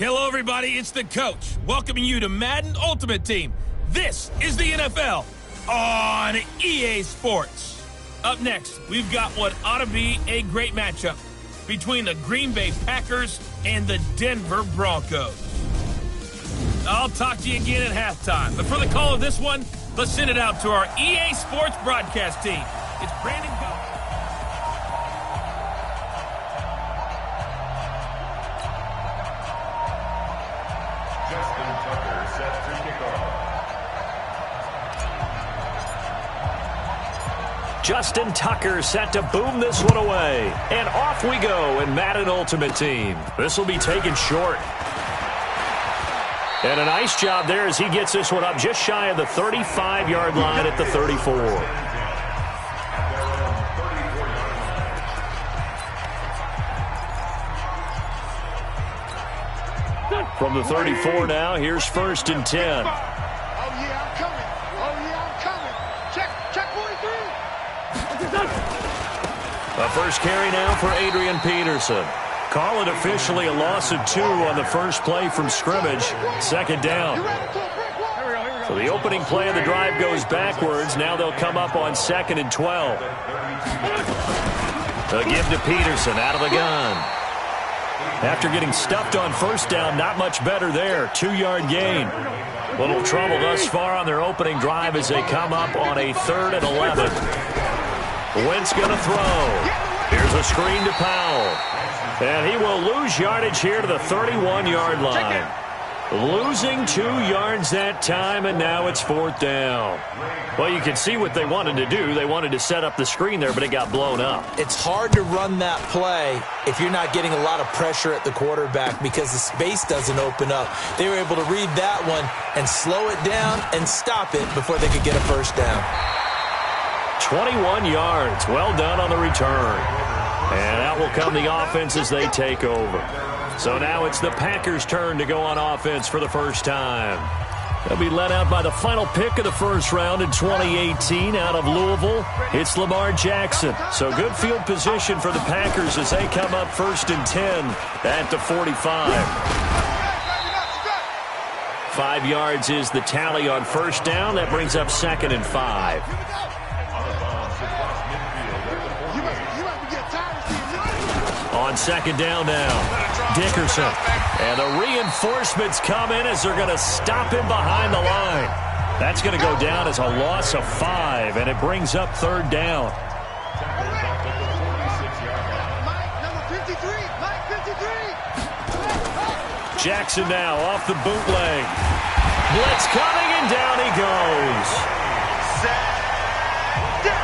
Hello, everybody. It's the coach welcoming you to Madden Ultimate Team. This is the NFL on EA Sports. Up next, we've got what ought to be a great matchup between the Green Bay Packers and the Denver Broncos. I'll talk to you again at halftime. But for the call of this one, let's send it out to our EA Sports broadcast team. It's Brandon Go. Justin Tucker set to boom this one away. And off we go in Madden Ultimate Team. This will be taken short. And a nice job there as he gets this one up just shy of the 35-yard line at the 34. From the 34 now, here's 1st and 10. A first carry now for Adrian Peterson. Call it officially a loss of 2 on the first play from scrimmage. 2nd down. So the opening play of the drive goes backwards. Now they'll come up on 2nd and 12. They'll give to Peterson out of the gun. After getting stuffed on 1st down, not much better there. 2-yard gain. Little trouble thus far on their opening drive as they come up on a 3rd and 11. Wentz going to throw. Here's a screen to Powell. And he will lose yardage here to the 31-yard line. Losing 2 yards that time, and now it's 4th down. Well, you can see what they wanted to do. They wanted to set up the screen there, but it got blown up. It's hard to run that play if you're not getting a lot of pressure at the quarterback because the space doesn't open up. They were able to read that one and slow it down and stop it before they could get a 1st down. 21 yards. Well done on the return. And out will come the offense as they take over. So now it's the Packers' turn to go on offense for the first time. They'll be led out by the final pick of the first round in 2018 out of Louisville. It's Lamar Jackson. So good field position for the Packers as they come up 1st and 10 at the 45. 5 yards is the tally on 1st down. That brings up 2nd and 5. On 2nd down now, Dickerson. And the reinforcements come in as they're going to stop him behind the line. That's going to go down as a loss of 5, and it brings up 3rd down. Jackson now off the bootleg. Blitz coming, and down he goes.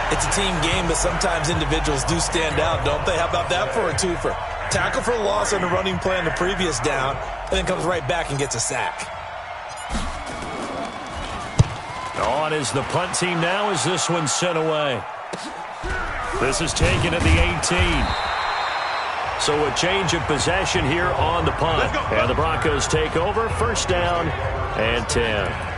It's a team game, but sometimes individuals do stand out, don't they? How about that for a twofer? Tackle for a loss on the running play on the previous down, and then comes right back and gets a sack. On is the punt team now as this one's sent away. This is taken at the 18. So a change of possession here on the punt. And the Broncos take over, 1st down and 10.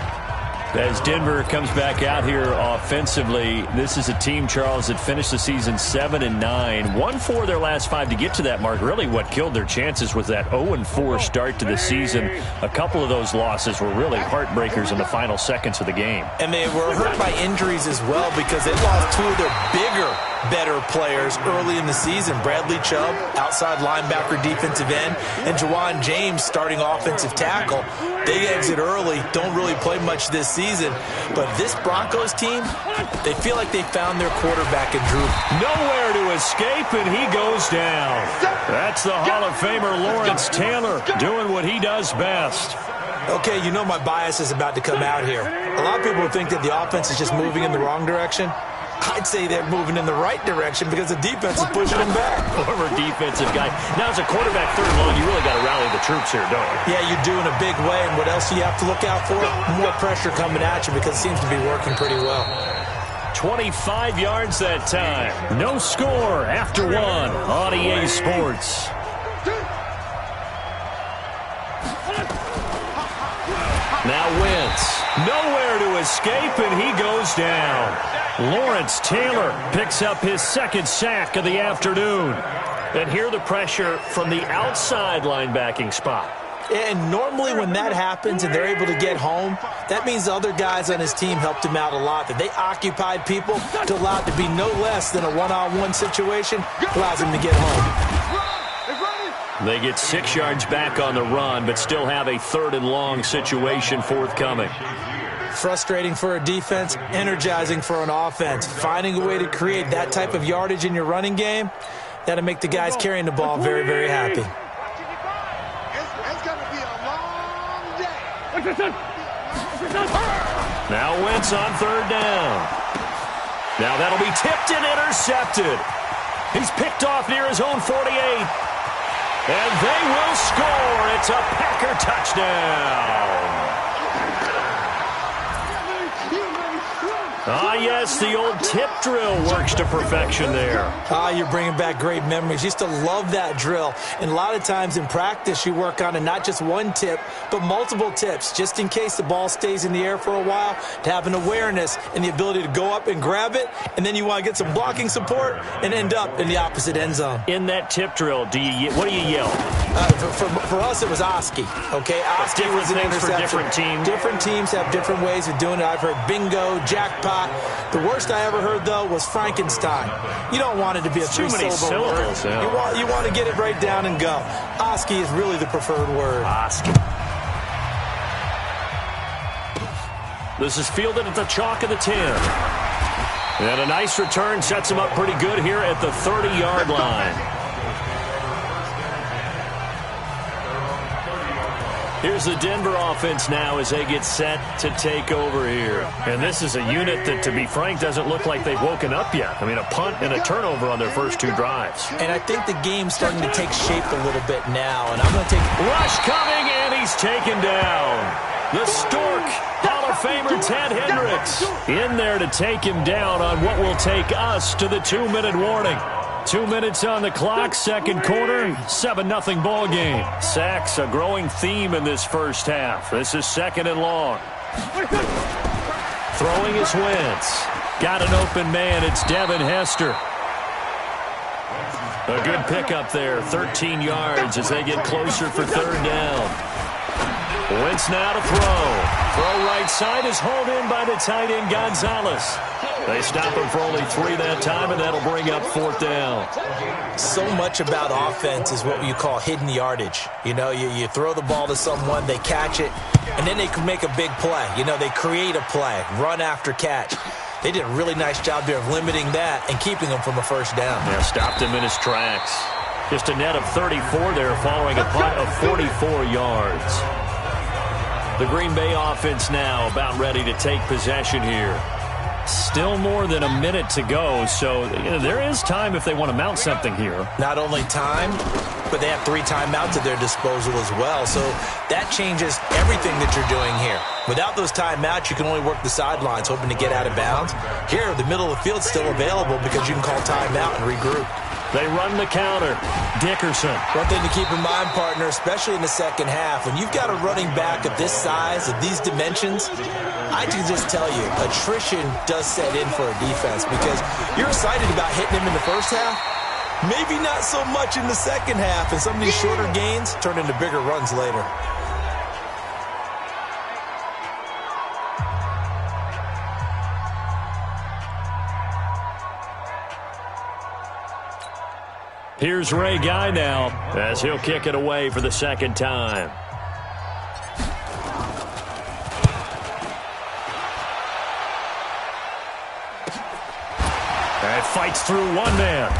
As Denver comes back out here offensively, this is a team, Charles, that finished the season 7-9. 1-4 their last 5 to get to that mark. Really what killed their chances was that 0-4 start to the season. A couple of those losses were really heartbreakers in the final seconds of the game. And they were hurt by injuries as well because they lost 2 of their bigger, better players early in the season. Bradley Chubb, outside linebacker, defensive end, and Jawan James, starting offensive tackle. They exit early, don't really play much this season. But this Broncos team, they feel like they found their quarterback in Drew. Nowhere to escape, and he goes down. That's the Hall of Famer Lawrence Taylor doing what he does best. Okay, you know my bias is about to come out here. A lot of people think that the offense is just moving in the wrong direction. I'd say they're moving in the right direction because the defense is pushing them back. Former defensive guy. Now, as a quarterback 3rd and long, you really got to rally the troops here, don't you? Yeah, you do in a big way. And what else do you have to look out for? More pressure coming at you because it seems to be working pretty well. 25 yards that time. No score after 1 on EA Sports. Now Wentz. Nowhere to escape, and he goes down. Lawrence Taylor picks up his 2nd sack of the afternoon. And here the pressure from the outside linebacking spot. And normally when that happens and they're able to get home, that means the other guys on his team helped him out a lot. That they occupied people to allow it to be no less than a one-on-one situation allows him to get home. They get 6 yards back on the run, but still have a 3rd and long situation forthcoming. Frustrating for a defense, energizing for an offense. Finding a way to create that type of yardage in your running game, that'll make the guys carrying the ball very, very happy. It's going to be a long day. Now Wentz on 3rd down. Now that'll be tipped and intercepted. He's picked off near his own 48. And they will score. It's a Packer touchdown. Ah, yes, the old tip drill works to perfection there. Ah, you're bringing back great memories. Used to love that drill. And a lot of times in practice, you work on it, not just one tip, but multiple tips, just in case the ball stays in the air for a while, to have an awareness and the ability to go up and grab it, and then you want to get some blocking support and end up in the opposite end zone. In that tip drill, what do you yell? For us, it was Oski. Okay, Oski was an interception. For different teams. Different teams have different ways of doing it. I've heard bingo, jackpot. The worst I ever heard, though, was Frankenstein. You don't want it to be a three-syllable word. Yeah. You want to get it right down and go. Oski is really the preferred word. Oski. This is fielded at the chalk of the 10. And a nice return sets him up pretty good here at the 30-yard line. Here's the Denver offense now as they get set to take over here. And this is a unit that, to be frank, doesn't look like they've woken up yet. I mean, a punt and a turnover on their first 2 drives. And I think the game's starting to take shape a little bit now. And I'm going to take... Rush coming, and he's taken down. The Stork, Hall of Famer Ted Hendricks, in there to take him down on what will take us to the 2-minute warning. 2 minutes on the clock, second quarter, 7-0 ball game. Sacks, a growing theme in this first half. This is 2nd and long. Throwing is Wentz. Got an open man, it's Devin Hester. A good pickup there, 13 yards as they get closer for 3rd down. Wentz now to throw. Throw right side is hauled in by the tight end Gonzalez. They stop him for only 3 that time, and that'll bring up 4th down. So much about offense is what you call hidden yardage. You know, you throw the ball to someone, they catch it, and then they can make a big play. You know, they create a play, run after catch. They did a really nice job there of limiting that and keeping him from a 1st down. Yeah, stopped him in his tracks. Just a net of 34 there following a punt of 44 yards. The Green Bay offense now about ready to take possession here. Still more than a minute to go, so there is time if they want to mount something here. Not only time, but they have 3 timeouts at their disposal as well, so that changes everything that you're doing here. Without those timeouts, you can only work the sidelines, hoping to get out of bounds. Here, the middle of the field's still available because you can call timeout and regroup. They run the counter. Dickerson. One thing to keep in mind, partner, especially in the second half, when you've got a running back of this size, of these dimensions, I can just tell you, attrition does set in for a defense because you're excited about hitting him in the first half. Maybe not so much in the second half, and some of these shorter gains turn into bigger runs later. Here's Ray Guy now as he'll kick it away for the 2nd time. And fights through 1 man.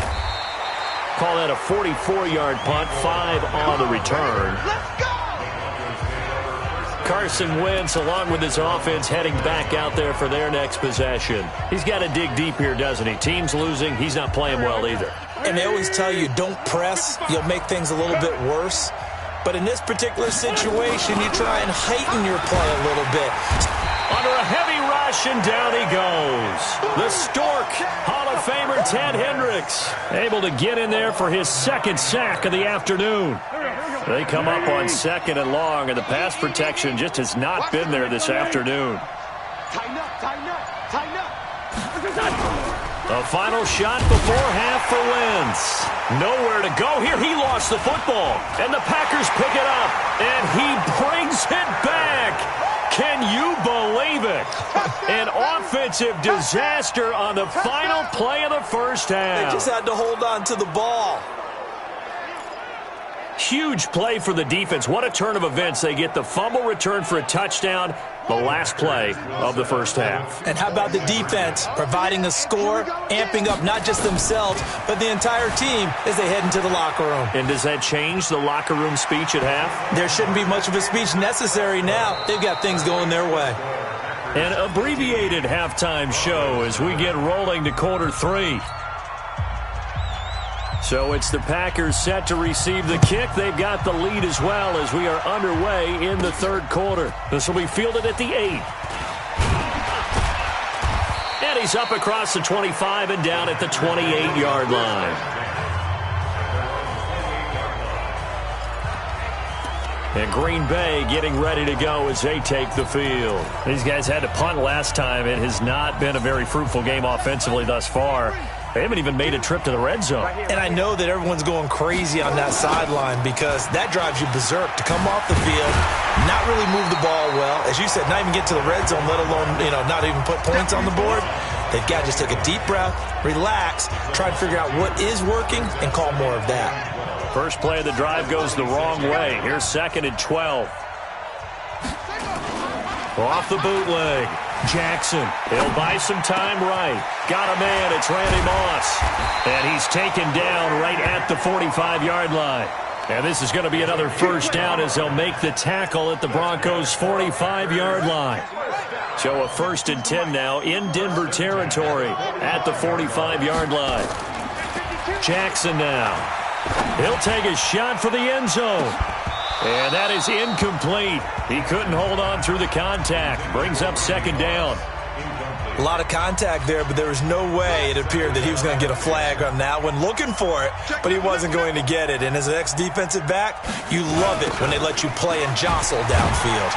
Call that a 44-yard punt, 5 on the return. Let's go! Carson Wentz, along with his offense, heading back out there for their next possession. He's got to dig deep here, doesn't he? Team's losing. He's not playing well either. And they always tell you, don't press. You'll make things a little bit worse. But in this particular situation, you try and heighten your play a little bit. Under a heavy rush, and down he goes. The Stork, Hall of Famer Ted Hendricks, able to get in there for his 2nd sack of the afternoon. They come up on 2nd and long, and the pass protection just has not been there this afternoon. Tighten up, tighten up, tighten up. A final shot before half for Wentz. Nowhere to go here. He lost the football. And the Packers pick it up. And he brings it back. Can you believe it? An offensive disaster on the final play of the first half. They just had to hold on to the ball. Huge play for the defense. What a turn of events. They get the fumble return for a touchdown, the last play of the first half. And how about the defense providing a score, amping up not just themselves, but the entire team as they head into the locker room. And does that change the locker room speech at half? There shouldn't be much of a speech necessary now. They've got things going their way. An abbreviated halftime show as we get rolling to quarter 3. So it's the Packers set to receive the kick. They've got the lead as well as we are underway in the third quarter. This will be fielded at the 8. And he's up across the 25 and down at the 28-yard line. And Green Bay getting ready to go as they take the field. These guys had to punt last time. It has not been a very fruitful game offensively thus far. They haven't even made a trip to the red zone. And I know that everyone's going crazy on that sideline because that drives you berserk to come off the field, not really move the ball well. As you said, not even get to the red zone, let alone, not even put points on the board. They've got to just take a deep breath, relax, try to figure out what is working, and call more of that. First play of the drive goes the wrong way. Here's 2nd and 12. Off the bootleg. Jackson, he'll buy some time right. Got a man, it's Randy Moss. And he's taken down right at the 45-yard line. And this is going to be another first down as they'll make the tackle at the Broncos' 45-yard line. So a 1st and 10 now in Denver territory at the 45-yard line. Jackson now. He'll take a shot for the end zone. And that is incomplete. He couldn't hold on through the contact. Brings up 2nd down. A lot of contact there, but there was no way it appeared that he was going to get a flag on that one. Looking for it, but he wasn't going to get it. And as an ex-defensive back, you love it when they let you play and jostle downfield.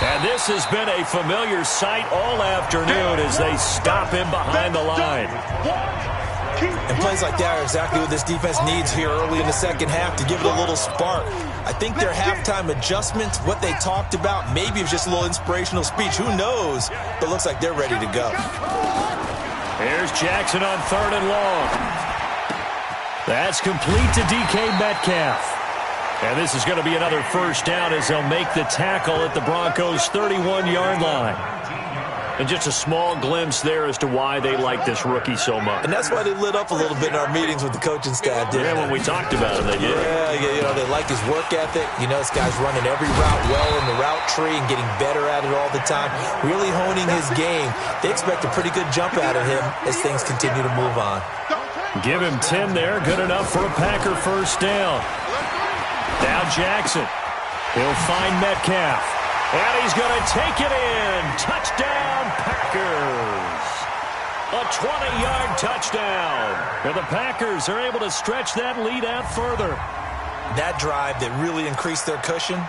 And this has been a familiar sight all afternoon as they stop him behind the line. And plays like that are exactly what this defense needs here early in the second half to give it a little spark. I think their halftime adjustments, what they talked about, maybe it was just a little inspirational speech. Who knows? But it looks like they're ready to go. Here's Jackson on 3rd and long. That's complete to DK Metcalf. And this is going to be another first down as they'll make the tackle at the Broncos' 31-yard line. And just a small glimpse there as to why they like this rookie so much. And that's why they lit up a little bit in our meetings with the coaching staff, didn't they? When we talked about him, they did. Yeah, they like his work ethic. This guy's running every route well in the route tree and getting better at it all the time, really honing his game. They expect a pretty good jump out of him as things continue to move on. Give him 10 there. Good enough for a Packer first down. Now Jackson. He'll find Metcalf. And he's going to take it in. Touchdown, Packers. A 20-yard touchdown. And the Packers are able to stretch that lead out further. That drive that really increased their cushion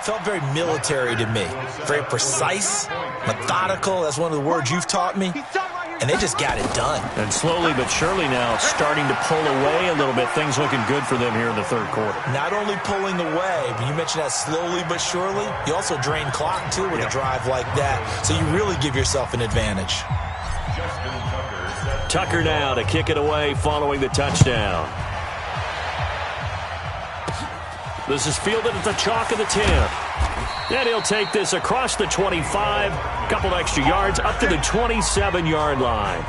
felt very military to me. Very precise, methodical. That's one of the words you've taught me. And they just got it done. And slowly but surely now starting to pull away a little bit. Things looking good for them here in the third quarter. Not only pulling away, but you mentioned that slowly but surely. You also drain clock, too, with a drive like that. So you really give yourself an advantage. Tucker now to kick it away following the touchdown. This is fielded at the chalk of the 10. And he'll take this across the 25, a couple extra yards, up to the 27-yard line.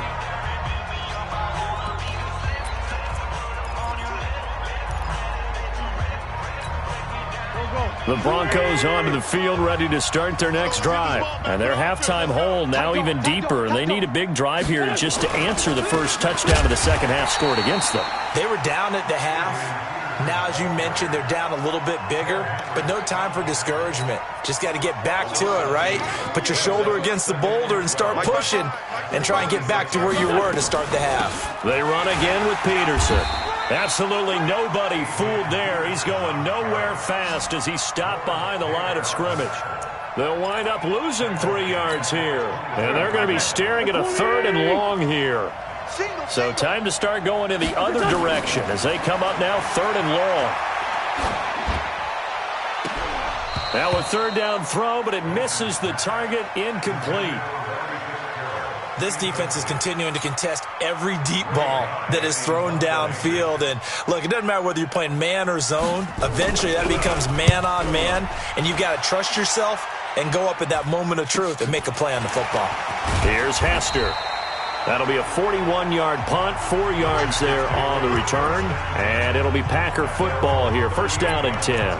The Broncos onto the field, ready to start their next drive. And their halftime hole now even deeper. And they need a big drive here just to answer the first touchdown of the second half scored against them. They were down at the half. Now, as you mentioned, they're down a little bit bigger, but no time for discouragement. Just got to get back to it, right? Put your shoulder against the boulder and start pushing and try and get back to where you were to start the half. They run again with Peterson. Absolutely nobody fooled there. He's going nowhere fast as he stopped behind the line of scrimmage. They'll wind up losing 3 yards here. And they're going to be staring at a 3rd and long here. So time to start going in the other direction as they come up now 3rd and long. Now a 3rd down throw, but it misses the target, incomplete. This defense is continuing to contest every deep ball that is thrown downfield. And, look, it doesn't matter whether you're playing man or zone. Eventually, that becomes man-on-man, and you've got to trust yourself and go up at that moment of truth and make a play on the football. Here's Hester. That'll be a 41-yard punt, 4 yards there on the return. And it'll be Packer football here, 1st down and 10.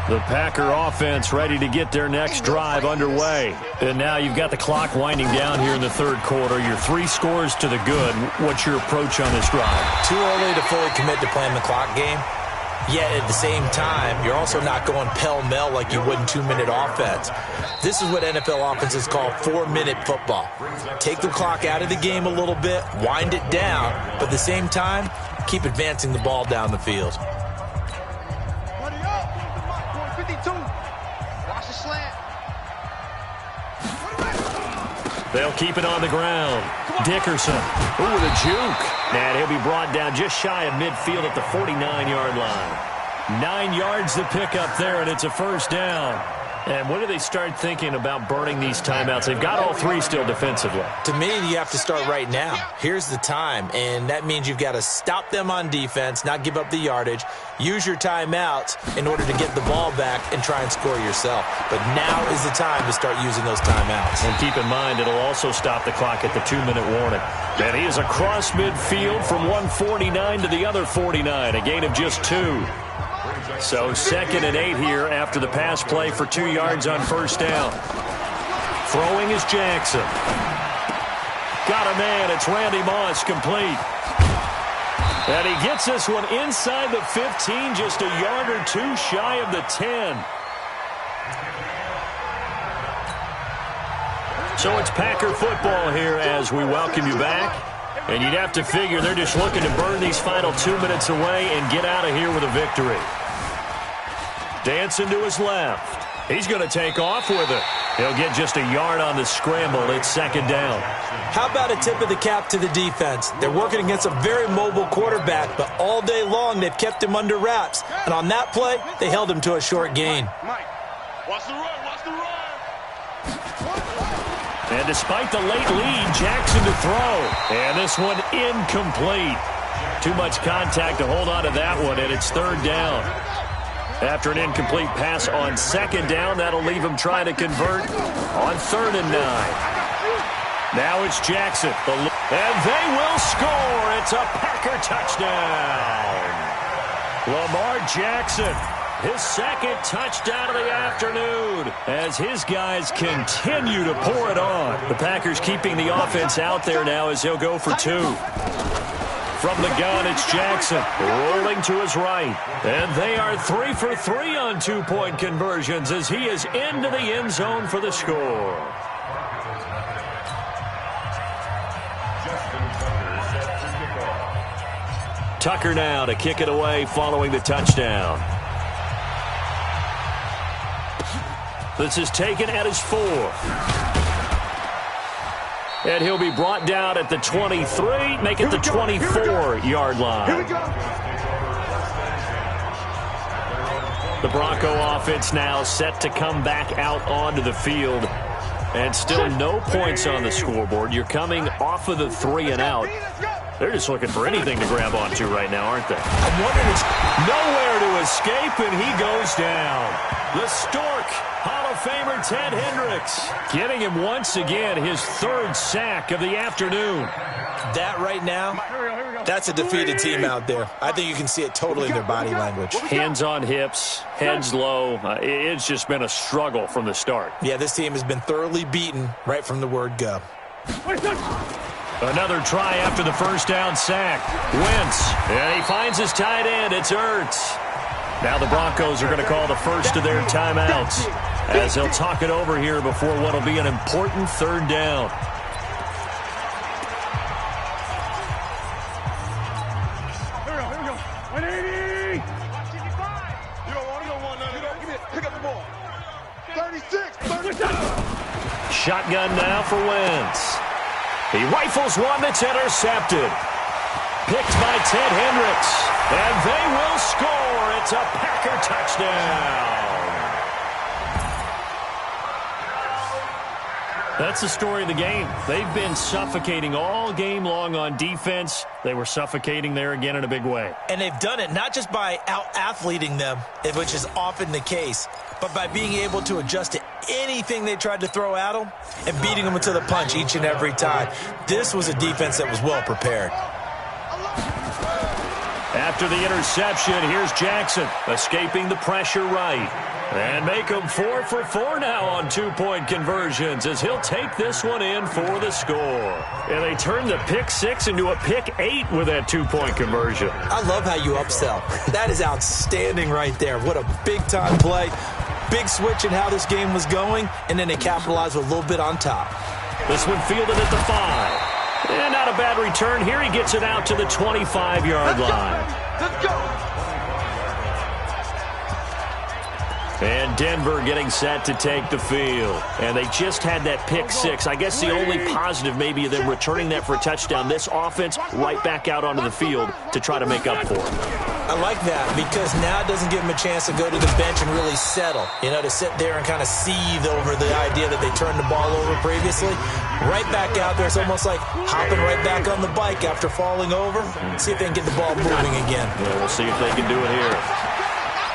The Packer offense ready to get their next drive underway. And now you've got the clock winding down here in the 3rd quarter. Your 3 scores to the good. What's your approach on this drive? Too early to fully commit to playing the clock game. Yet at the same time, you're also not going pell-mell like you would in 2-minute offense. This is what NFL offenses call 4-minute football. Take the clock out of the game a little bit, wind it down, but at the same time, keep advancing the ball down the field. They'll keep it on the ground. Dickerson. Ooh, with a juke. And he'll be brought down just shy of midfield at the 49-yard line. 9 yards to pick up there, and it's a 1st down. And when do they start thinking about burning these timeouts? They've got all 3 still defensively. To me, you have to start right now. Here's the time, and that means you've got to stop them on defense, not give up the yardage, use your timeouts in order to get the ball back and try and score yourself. But now is the time to start using those timeouts. And keep in mind, it'll also stop the clock at the 2-minute warning. And he is across midfield from one 49 to the other 49, a gain of just 2. So 2nd and 8 here after the pass play for 2 yards on 1st down. Throwing is Jackson. Got a man. It's Randy Moss, complete. And he gets this one inside the 15, just a yard or 2 shy of the 10. So it's Packer football here as we welcome you back. And you'd have to figure they're just looking to burn these final 2 minutes away and get out of here with a victory. Dancing to his left. He's going to take off with it. He'll get just a yard on the scramble. It's 2nd down. How about a tip of the cap to the defense? They're working against a very mobile quarterback, but all day long they've kept him under wraps. And on that play, they held him to a short gain. Watch the run, watch the run. And despite the late lead, Jackson to throw. And this one incomplete. Too much contact to hold on to that one, and it's 3rd down. After an incomplete pass on 2nd down, that'll leave him trying to convert on 3rd and 9. Now it's Jackson. And they will score. It's a Packer touchdown. Lamar Jackson, his 2nd touchdown of the afternoon as his guys continue to pour it on. The Packers keeping the offense out there now as they'll go for 2. From the gun, it's Jackson rolling to his right. And they are 3 for 3 on 2-point conversions as he is into the end zone for the score. Tucker now to kick it away following the touchdown. This is taken at his 4th. And he'll be brought down at the 23, make it the 24-yard line. The Bronco offense now set to come back out onto the field. And still no points on the scoreboard. You're coming off of the 3 and out. They're just looking for anything to grab onto right now, aren't they? I'm wondering, nowhere to escape, and he goes down. The Stork, Hall of Famer Ted Hendricks, getting him once again his 3rd sack of the afternoon. That right now, that's a defeated team out there. I think you can see it totally in their body language. Hands on hips, heads low. It's just been a struggle from the start. Yeah, this team has been thoroughly beaten right from the word go. Another try after the 1st down sack. Wentz, and he finds his tight end. It's Ertz. Now the Broncos are going to call the first of their timeouts as they'll talk it over here before what will be an important 3rd down. Here we go. 180. 155. You don't want none of that. Pick up the ball. 36. 36. Shotgun now for Wentz. He rifles one that's intercepted. Picked by Ted Hendricks. And they will score. It's a Packer touchdown. That's the story of the game. They've been suffocating all game long on defense. They were suffocating there again in a big way. And they've done it not just by out-athleting them, which is often the case, but by being able to adjust to anything they tried to throw at them and beating them to the punch each and every time. This was a defense that was well prepared. After the interception, here's Jackson escaping the pressure right. And make him 4 for 4 now on two-point conversions as he'll take this one in for the score. And they turn the pick 6 into a pick 8 with that two-point conversion. I love how you upsell. That is outstanding right there. What a big-time play. Big switch in how this game was going, and then they capitalized with a little bit on top. This one fielded at the 5. And not a bad return here. He gets it out to the 25-yard line. Let's go. And Denver getting set to take the field. And they just had that pick 6. I guess the only positive maybe of them returning that for a touchdown. This offense right back out onto the field to try to make up for it. I like that because now it doesn't give them a chance to go to the bench and really settle. You know, to sit there and kind of seethe over the idea that they turned the ball over previously. Right back out there. It's almost like hopping right back on the bike after falling over. See if they can get the ball moving again. Yeah, we'll see if they can do it here.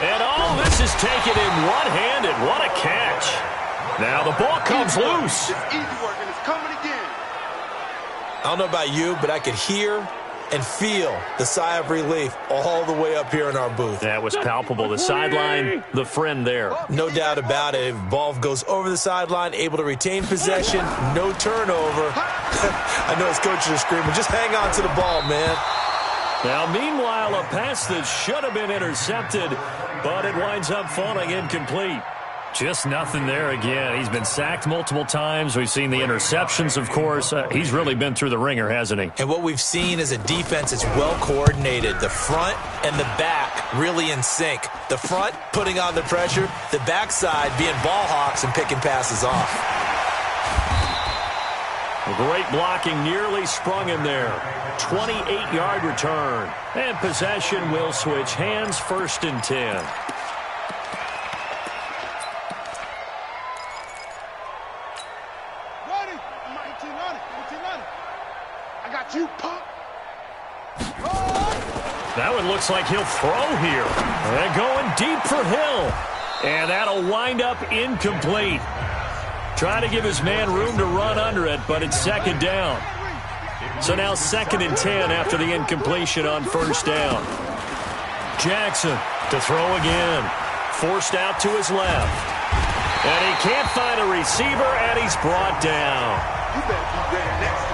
And all this is taken in one-handed. What a catch. Now the ball comes loose. It's easy work, and it's coming again. I don't know about you, but I could hear and feel the sigh of relief all the way up here in our booth. That was palpable. The sideline, the friend there. No doubt about it. Ball goes over the sideline, able to retain possession, no turnover. I know his coaches are screaming, just hang on to the ball, man. Now, meanwhile, a pass that should have been intercepted, but it winds up falling incomplete. Just nothing there again. He's been sacked multiple times. We've seen the interceptions, of course. He's really been through the ringer, hasn't he? And what we've seen is a defense that's well coordinated. The front and the back really in sync. The front putting on the pressure, the backside being ball hawks and picking passes off. Great blocking nearly sprung him there. 28-yard return. And possession will switch hands, 1st and 10. Ready? I got you, punk. That one looks like he'll throw here. And going deep for Hill. And that'll wind up incomplete. Trying to give his man room to run under it, but it's 2nd down. So now 2nd and 10 after the incompletion on 1st down. Jackson to throw again. Forced out to his left. And he can't find a receiver, and he's brought down. You better be ready next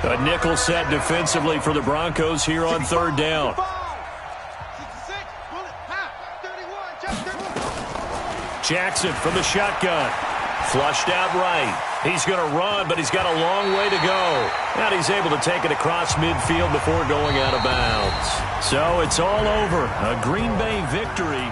time. A nickel set defensively for the Broncos here on 3rd down. 66, bullet, half, 31, Jackson from the shotgun. Flushed out right. He's going to run, but he's got a long way to go. And he's able to take it across midfield before going out of bounds. So it's all over. A Green Bay victory.